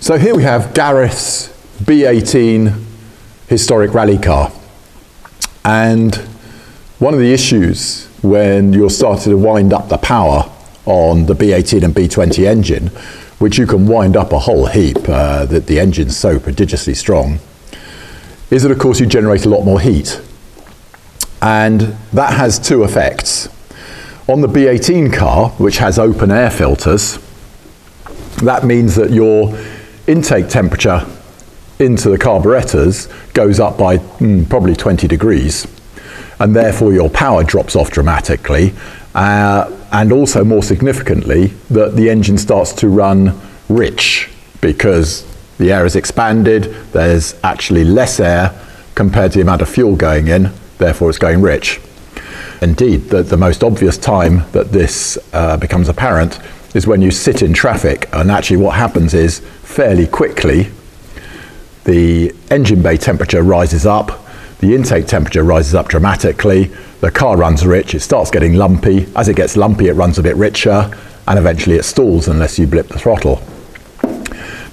So here we have Gareth's B18 historic rally car. And one of the issues when you're starting to wind up the power on the B18 and B20 engine, which you can wind up a whole heap, that the engine's so prodigiously strong, is that of course you generate a lot more heat. And that has two effects. On the B18 car, which has open air filters, that means that your intake temperature into the carburetors goes up by probably 20 degrees, and therefore your power drops off dramatically, and also more significantly that the engine starts to run rich because the air is expanded, there's actually less air compared to the amount of fuel going in, therefore it's going rich. Indeed, the most obvious time that this becomes apparent is when you sit in traffic, and actually what happens is fairly quickly the engine bay temperature rises up, the intake temperature rises up dramatically, the car runs rich, it starts getting lumpy. As it gets lumpy, it runs a bit richer, and eventually it stalls unless you blip the throttle.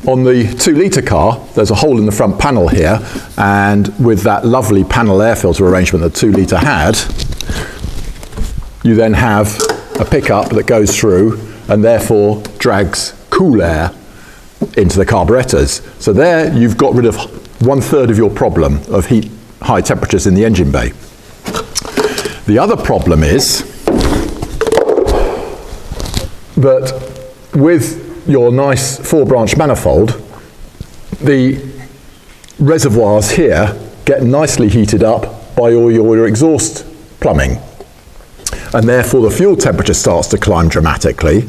On the 2-litre car, there's a hole in the front panel here, and with that lovely panel air filter arrangement that 2-litre had, you then have a pickup that goes through and therefore drags cool air into the carburetors. So there you've got rid of 1/3 of your problem of high temperatures in the engine bay. The other problem is that with your nice 4-branch manifold, the reservoirs here get nicely heated up by all your exhaust plumbing. And therefore the fuel temperature starts to climb dramatically.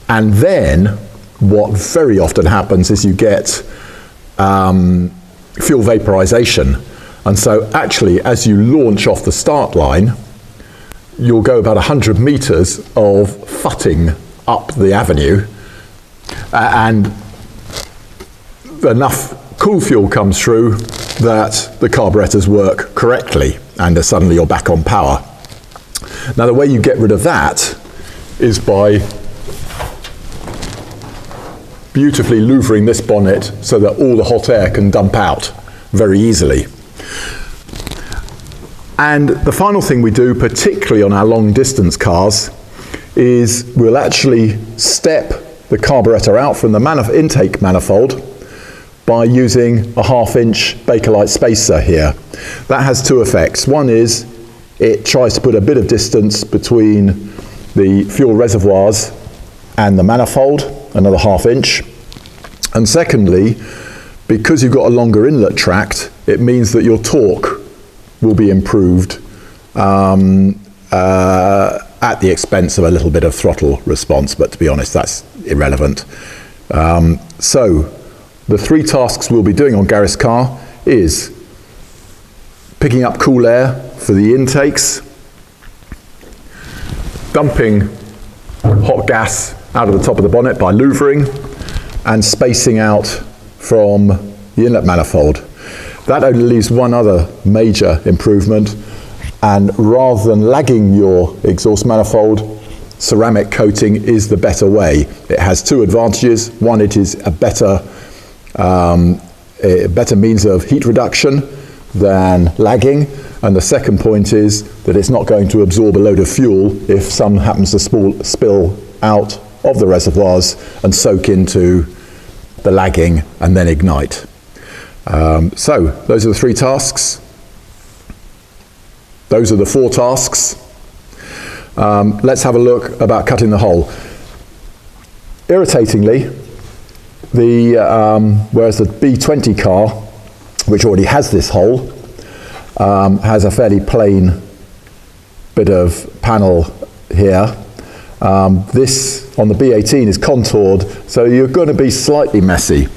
And then what very often happens is you get fuel vaporization. And so actually, as you launch off the start line, you'll go about 100 meters of futting up the avenue, and enough cool fuel comes through that the carburetors work correctly, and suddenly you're back on power. Now the way you get rid of that is by beautifully louvering this bonnet so that all the hot air can dump out very easily. And the final thing we do, particularly on our long distance cars, is we'll actually step the carburetor out from the intake manifold by using a 1/2-inch Bakelite spacer here. That has two effects. One is it tries to put a bit of distance between the fuel reservoirs and the manifold, another 1/2 inch. And secondly, because you've got a longer inlet tract, it means that your torque will be improved at the expense of a little bit of throttle response, but to be honest, that's irrelevant. So the 3 tasks we'll be doing on Gareth's car is picking up cool air for the intakes, dumping hot gas out of the top of the bonnet by louvering, and spacing out from the inlet manifold. That only leaves one other major improvement, and rather than lagging your exhaust manifold, ceramic coating is the better way. It has 2 advantages. One, it is a better means of heat reduction than lagging, and the second point is that it's not going to absorb a load of fuel if some happens to spill out of the reservoirs and soak into the lagging and then ignite. So those are the 3 tasks. Those are the 4 tasks. Let's have a look about cutting the hole. Irritatingly, whereas the B20 car, which already has this hole, has a fairly plain bit of panel here. This on the B18 is contoured, so you're going to be slightly messy.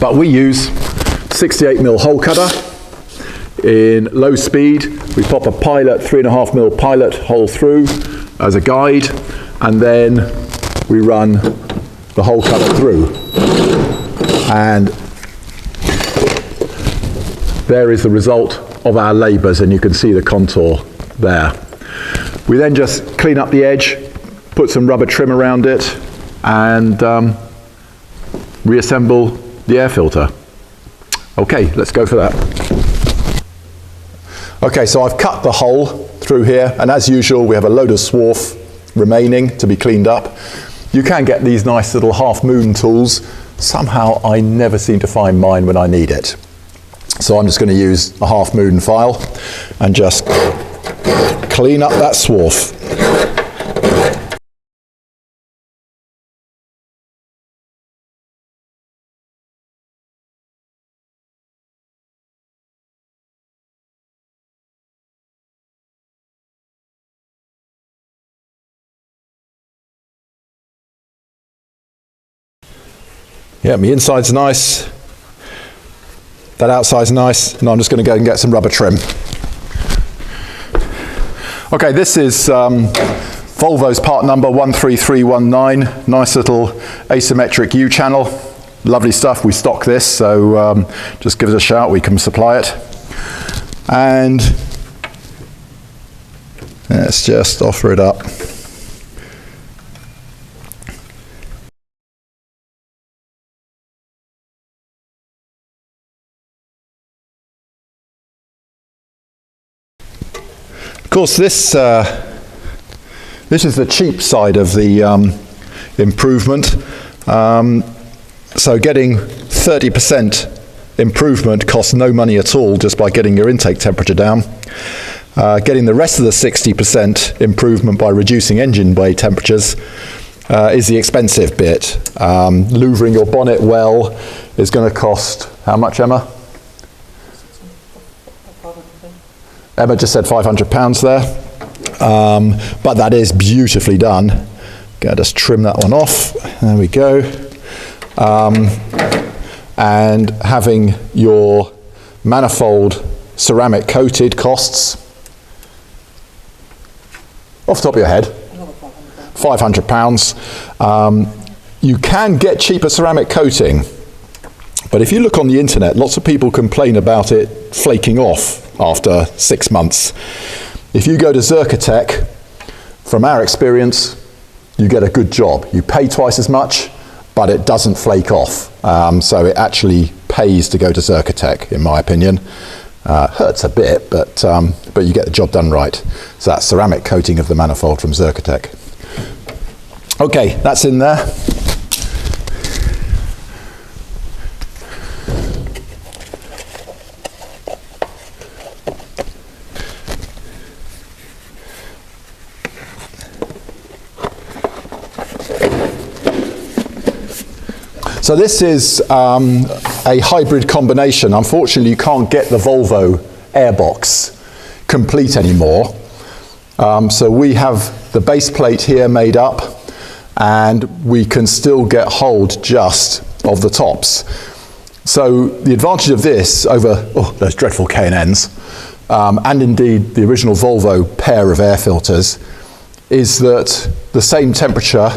But we use 68mm hole cutter in low speed. We pop a pilot, 3.5mm pilot hole through as a guide, and then we run the hole cutter through. And there is the result of our labours, and you can see the contour there. We then just clean up the edge, put some rubber trim around it, and reassemble the air filter. Okay, let's go for that. Okay, so I've cut the hole through here, and as usual we have a load of swarf remaining to be cleaned up. You can get these nice little half-moon tools. Somehow I never seem to find mine when I need it. So I'm just going to use a half-moon file and just clean up that swarf. Yeah, my inside's nice, that outside's nice, and I'm just going to go and get some rubber trim. Okay, this is Volvo's part number 13319, nice little asymmetric U-channel, lovely stuff. We stock this, so just give us a shout, we can supply it. And let's just offer it up. Of course, this is the cheap side of the improvement. So getting 30% improvement costs no money at all just by getting your intake temperature down. Getting the rest of the 60% improvement by reducing engine bay temperatures is the expensive bit. Louvering your bonnet well is going to cost, how much, Emma? Emma just said £500 there, but that is beautifully done. Okay, just trim that one off. There we go. And having your manifold ceramic coated costs, off the top of your head, £500. You can get cheaper ceramic coating, but if you look on the internet, lots of people complain about it flaking off after 6 months. If you go to Zerkatech, from our experience, you get a good job. You pay twice as much, but it doesn't flake off. So it actually pays to go to Zerkatech, in my opinion. Hurts a bit, but you get the job done right. So that's ceramic coating of the manifold from Zerkatech. Okay, that's in there. So this is a hybrid combination. Unfortunately, you can't get the Volvo airbox complete anymore. So we have the base plate here made up, and we can still get hold just of the tops. So the advantage of this over those dreadful K&Ns, and indeed the original Volvo pair of air filters, is that the same temperature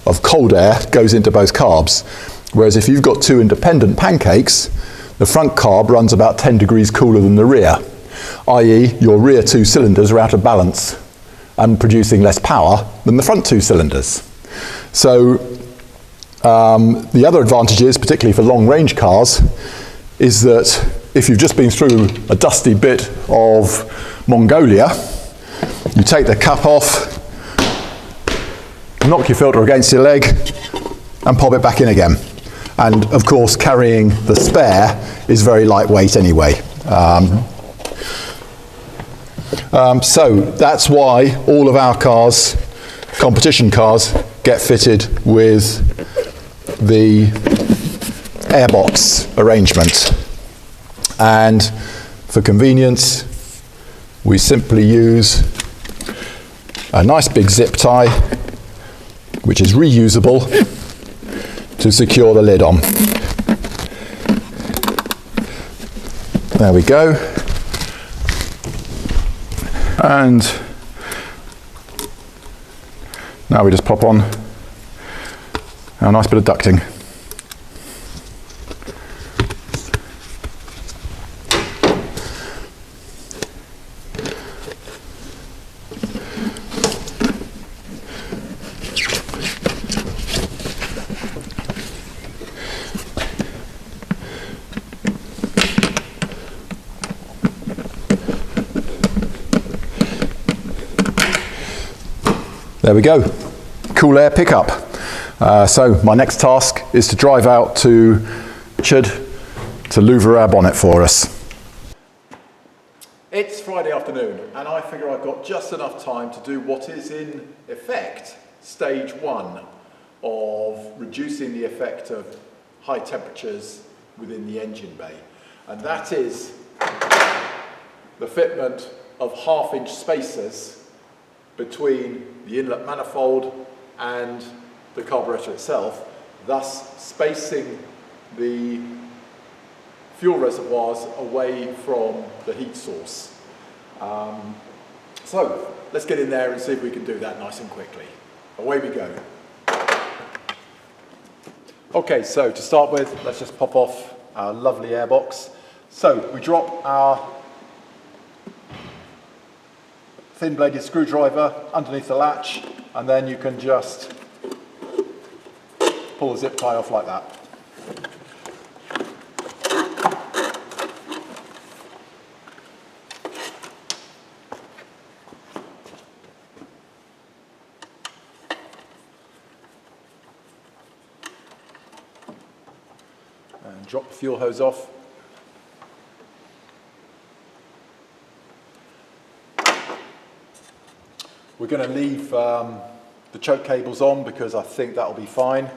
of cold air goes into both carbs. Whereas if you've got two independent pancakes, the front carb runs about 10 degrees cooler than the rear, i.e. your rear two cylinders are out of balance and producing less power than the front two cylinders. So the other advantages, particularly for long range cars, is that if you've just been through a dusty bit of Mongolia, you take the cap off, knock your filter against your leg and pop it back in again. And of course, carrying the spare is very lightweight anyway. So that's why all of our cars, competition cars, get fitted with the airbox arrangement. And for convenience, we simply use a nice big zip tie, which is reusable, to secure the lid on. There we go. And now we just pop on a nice bit of ducting. There we go, cool air pickup. So my next task is to drive out to Chud to louver our bonnet for us. It's Friday afternoon and I figure I've got just enough time to do what is in effect stage one of reducing the effect of high temperatures within the engine bay. And that is the fitment of 1/2-inch spacers between the inlet manifold and the carburetor itself, thus spacing the fuel reservoirs away from the heat source. So let's get in there and see if we can do that nice and quickly. Away we go. Okay, so to start with, let's just pop off our lovely airbox. So we drop our thin bladed screwdriver underneath the latch, and then you can just pull the zip tie off like that. And drop the fuel hose off. We're going to leave the choke cables on because I think that'll be fine.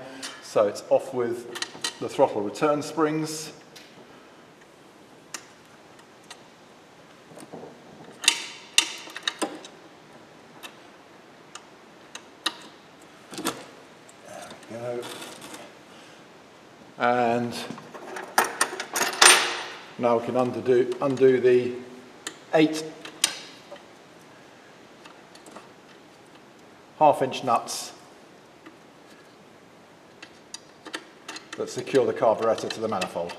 So it's off with the throttle return springs. There we go. And now we can undo the 8 1/2-inch nuts that secure the carburetor to the manifold.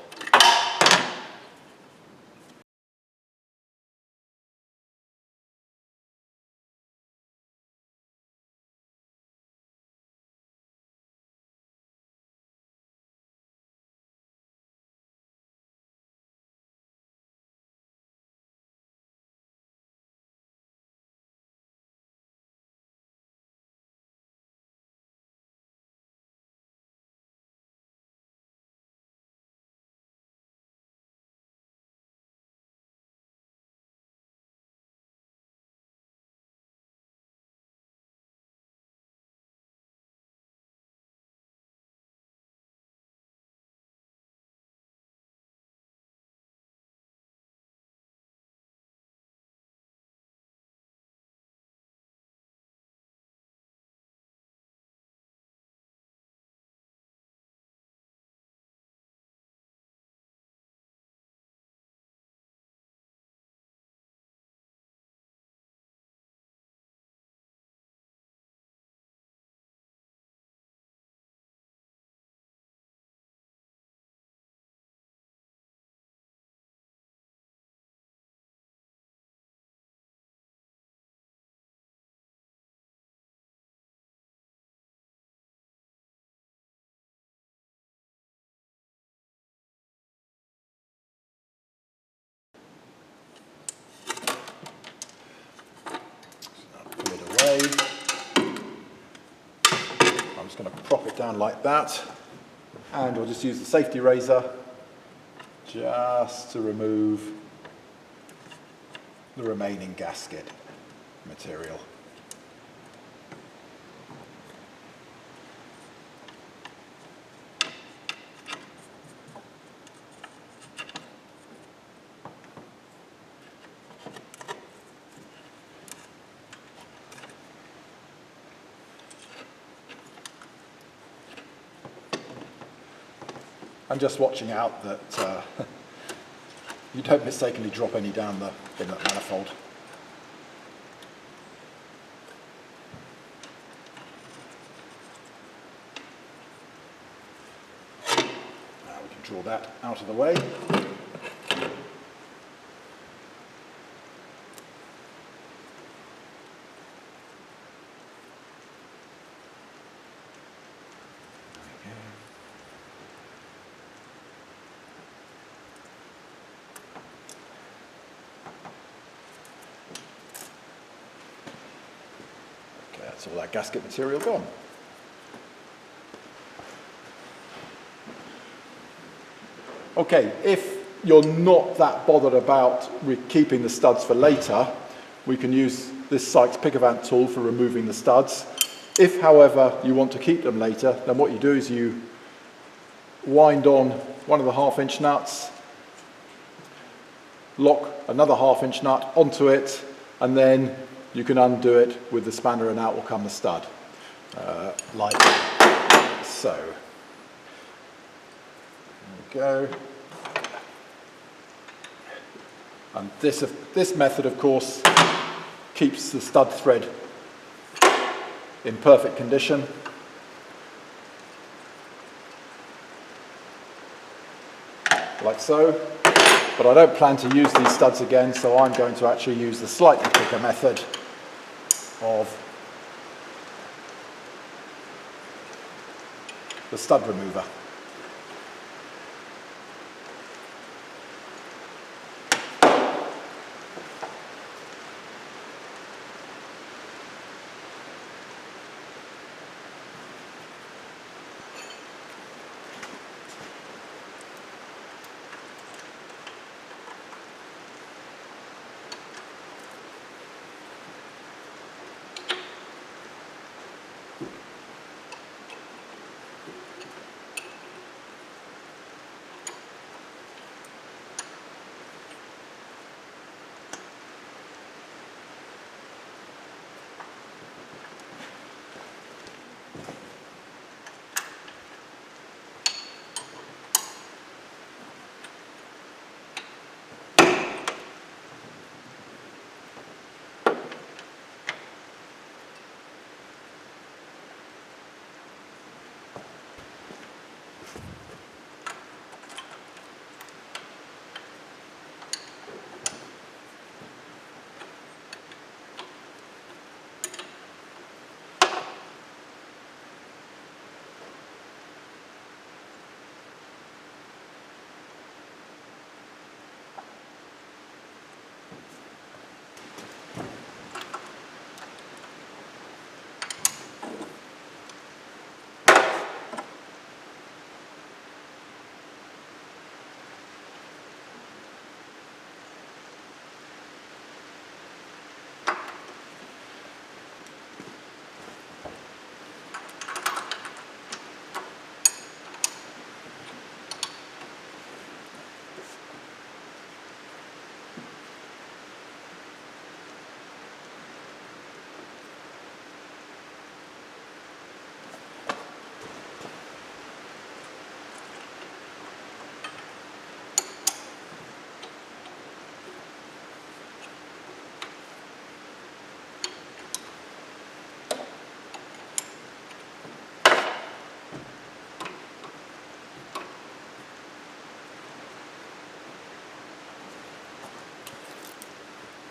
I'm just going to prop it down like that, and we'll just use the safety razor just to remove the remaining gasket material. I'm just watching out that you don't mistakenly drop any down the inlet manifold. Now we can draw that out of the way. That's all that gasket material gone. Okay, if you're not that bothered about keeping the studs for later, we can use this Sykes Pick-a-Vant tool for removing the studs. If, however, you want to keep them later, then what you do is you wind on one of the 1/2-inch nuts, lock another 1/2-inch nut onto it, and then you can undo it with the spanner and out will come the stud, like so. There we go. And this method, of course, keeps the stud thread in perfect condition. Like so. But I don't plan to use these studs again, so I'm going to actually use the slightly quicker method of the stud remover.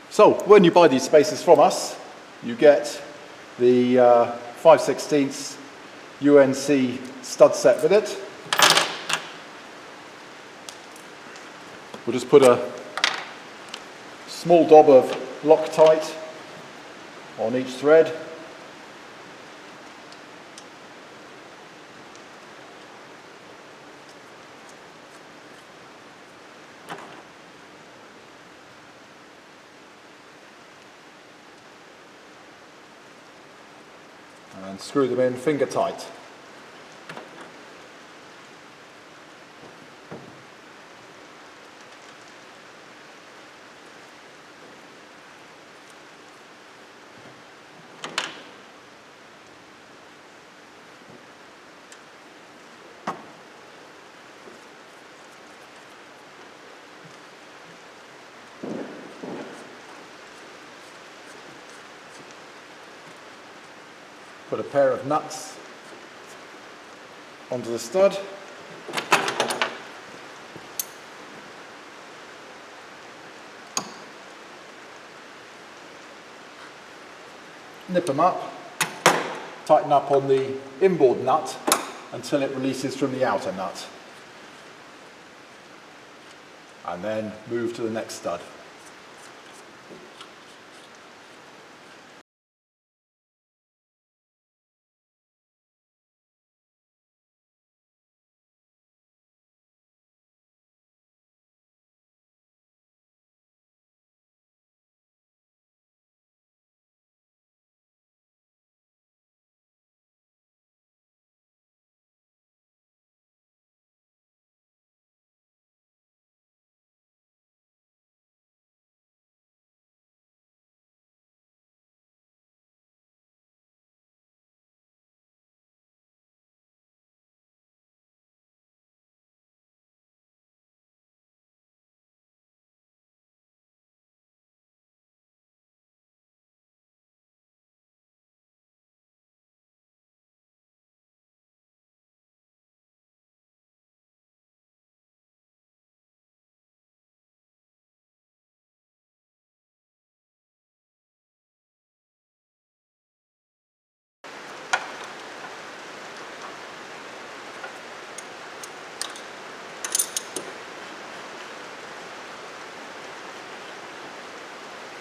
So when you buy these spacers from us, you get the 5/16 UNC stud set with it. We'll just put a small dob of Loctite on each thread. And screw them in finger tight. Put a pair of nuts onto the stud. Nip them up, tighten up on the inboard nut until it releases from the outer nut, and then move to the next stud.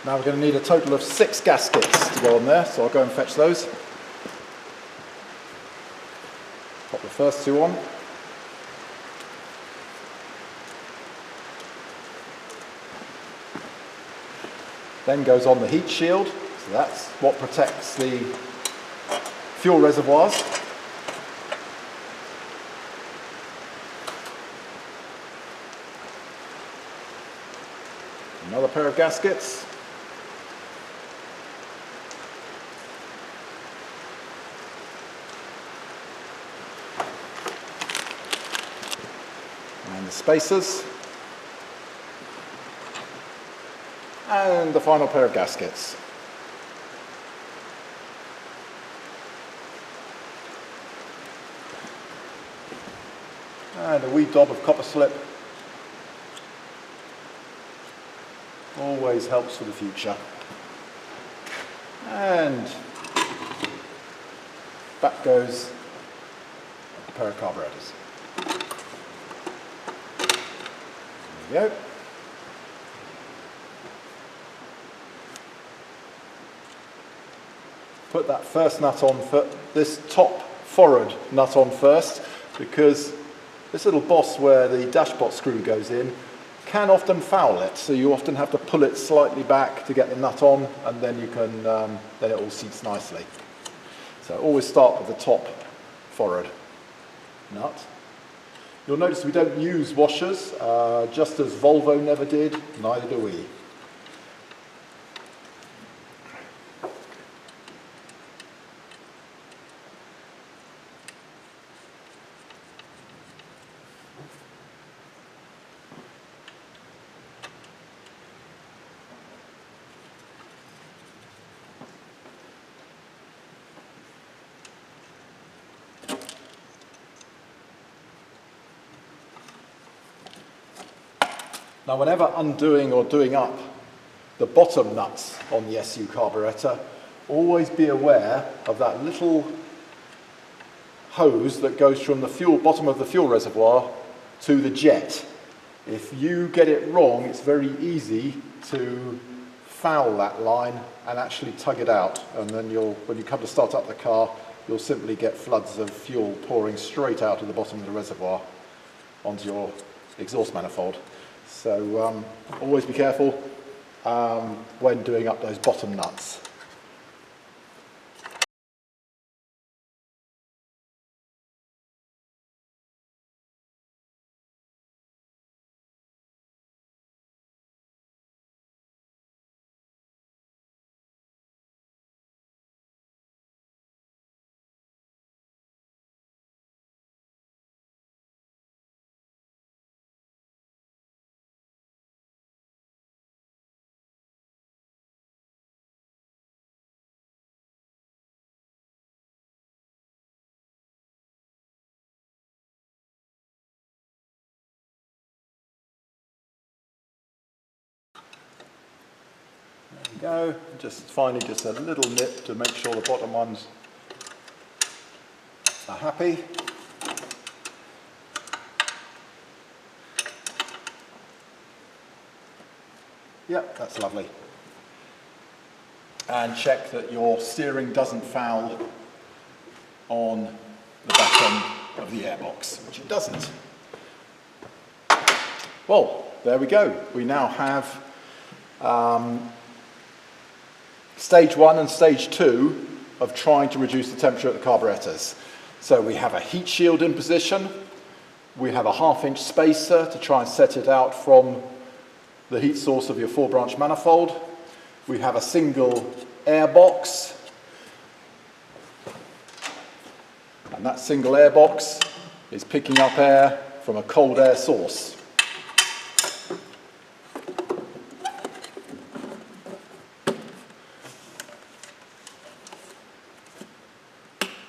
Now we're going to need a total of 6 gaskets to go on there, so I'll go and fetch those. Pop the first 2 on. Then goes on the heat shield, so that's what protects the fuel reservoirs. Another pair of gaskets. And the spacers. And the final pair of gaskets. And a wee dob of copper slip. Always helps for the future. And back goes a pair of carburetors. There we go. Put that first nut on, this top forward nut on first, because this little boss where the dashpot screw goes in can often foul it, so you often have to pull it slightly back to get the nut on, and then you can, then it all seats nicely. So always start with the top forward nut. You'll notice we don't use washers, just as Volvo never did, neither do we. Now, whenever undoing or doing up the bottom nuts on the SU carburetor, always be aware of that little hose that goes from the bottom of the fuel reservoir to the jet. If you get it wrong, it's very easy to foul that line and actually tug it out, and then when you come to start up the car, you'll simply get floods of fuel pouring straight out of the bottom of the reservoir onto your exhaust manifold. So always be careful when doing up those bottom nuts. Go, just finally just a little nip to make sure the bottom ones are happy. Yep, that's lovely. And check that your steering doesn't foul on the back end of the airbox, which it doesn't. Well, there we go. We now have stage 1 and stage 2 of trying to reduce the temperature at the carburetors. So we have a heat shield in position, we have a 1/2-inch spacer to try and set it out from the heat source of your 4-branch manifold, we have a single air box, and that single air box is picking up air from a cold air source.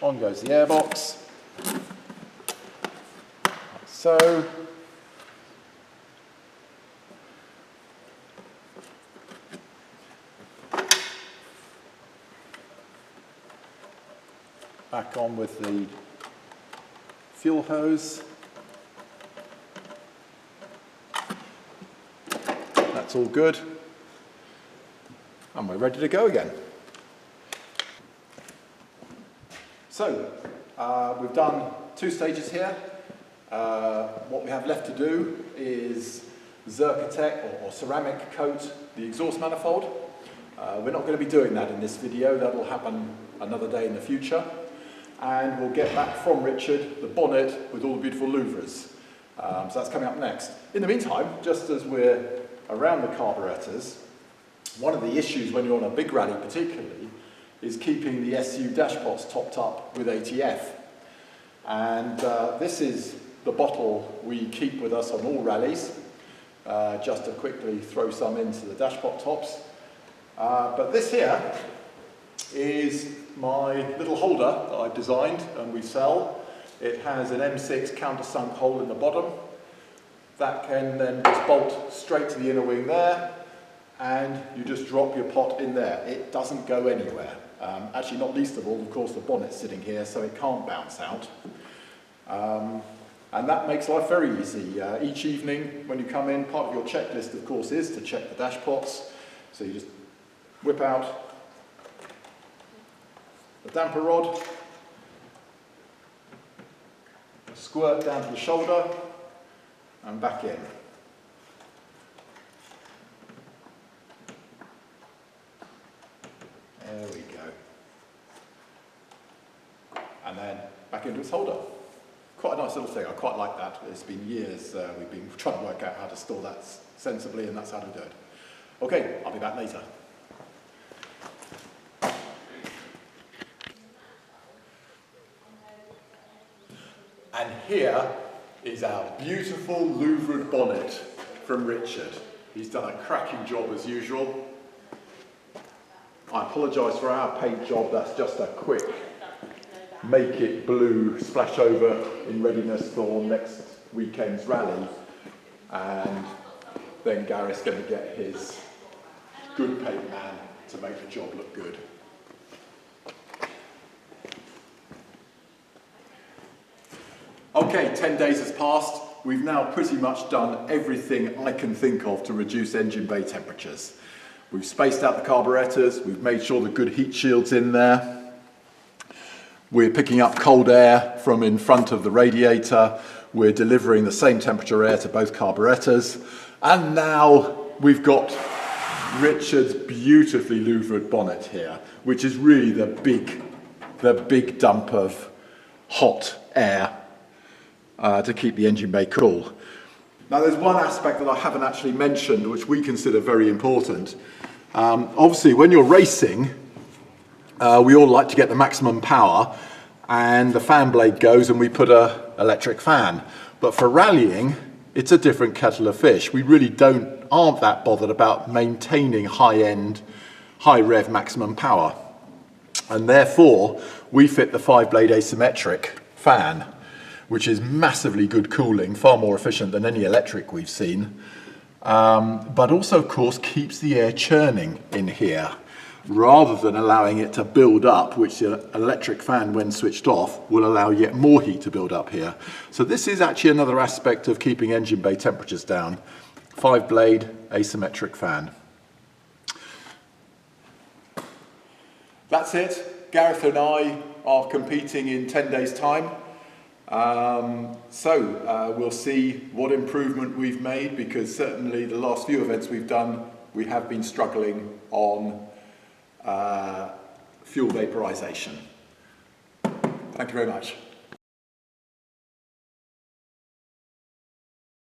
On goes the airbox, like so. Back on with the fuel hose. That's all good. and we're ready to go again. So, we've done 2 stages here. What we have left to do is Zerkatech or ceramic coat the exhaust manifold. We're not going to be doing that in this video, that will happen another day in the future. And we'll get back from Richard the bonnet with all the beautiful louvres. So that's coming up next. In the meantime, just as we're around the carburetors, one of the issues when you're on a big rally particularly is keeping the SU dashpots topped up with ATF. And this is the bottle we keep with us on all rallies, just to quickly throw some into the dashpot tops. But this here is my little holder that I've designed and we sell. It has an M6 countersunk hole in the bottom. That can then just bolt straight to the inner wing there, and you just drop your pot in there. It doesn't go anywhere. Actually, not least of all, of course, the bonnet's sitting here, so it can't bounce out. And that makes life very easy. Each evening when you come in, part of your checklist, of course, is to check the dashpots. So you just whip out the damper rod, squirt down to the shoulder, and back in. There we go. And then back into its holder. Quite a nice little thing, I quite like that. It's been years we've been trying to work out how to store that sensibly, and that's how to do it. Okay, I'll be back later. And here is our beautiful louvered bonnet from Richard. He's done a cracking job as usual. I apologise for our paint job, that's just a quick make it blue splash over in readiness for next weekend's rally. And then Gareth's going to get his good paint man to make the job look good. Okay, 10 days has passed. We've now pretty much done everything I can think of to reduce engine bay temperatures. We've spaced out the carburetors, we've made sure the good heat shield's in there. We're picking up cold air from in front of the radiator. We're delivering the same temperature air to both carburetors. And now we've got Richard's beautifully louvered bonnet here, which is really the big dump of hot air to keep the engine bay cool. Now there's one aspect that I haven't actually mentioned which we consider very important. Obviously when you're racing, we all like to get the maximum power, and the fan blade goes and we put an electric fan. But for rallying, it's a different kettle of fish. We really aren't that bothered about maintaining high-end, high-rev maximum power. And therefore, we fit the 5-blade asymmetric fan, which is massively good cooling, far more efficient than any electric we've seen, but also, of course, keeps the air churning in here, rather than allowing it to build up, which the electric fan, when switched off, will allow yet more heat to build up here. So this is actually another aspect of keeping engine bay temperatures down. 5-blade asymmetric fan. That's it. Gareth and I are competing in 10 days' time. We'll see what improvement we've made, because certainly the last few events we've done, we have been struggling on fuel vaporization. Thank you very much.